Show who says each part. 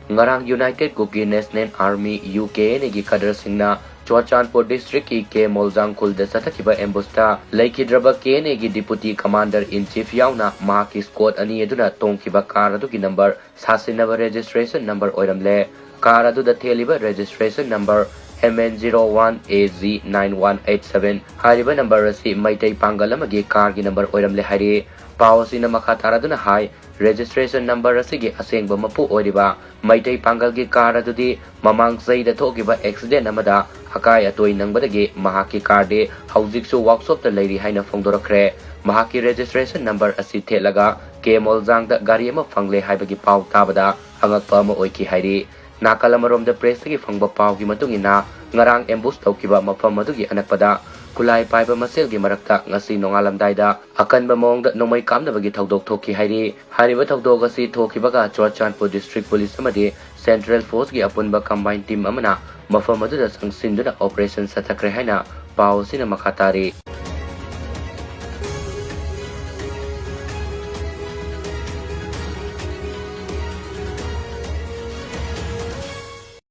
Speaker 1: Ngarang United Kuki National Army UK negi kadar singna Churachandpur District ki K Moljang Khul da sathakiba ambusta laikhidraba K negi Deputy Commander in Chief yauna mahaki squad ani aduna tongkiba car adugi number Sasinnaba registration number Oiramle car adu da theliba registration number MN01AZ9187 hariba number asi maitai pangal amagi car gi number Oiramle hari pawsina makha taraduna hai registration number asigi asengba mapu oiriba maitai pangal gi car adudi mamang zaida thokiba accident amada hakai atoi nangbadagi mahaki car de haujiksu workshop ta leiri haina phongdorakre mahaki registration number asi thelaga K Moljang da gari ama phangle haibagi paw tabada angakpa ama oiki hairi nakalamorom da press gi phangba paw gi matungina ngarang ambush toukhiba mafam adugi anakpada kulai paiba masel gi marakta ngasi nongallamdaida akanba mongda nongmei kamnabagi thodok thokhi hairi hariba thodok asi thokibaga Churachandpur District Police amadi Central Force gi apunba combined team amana mafam aduda sangsinduna operation sathakre haina paw sina makhatari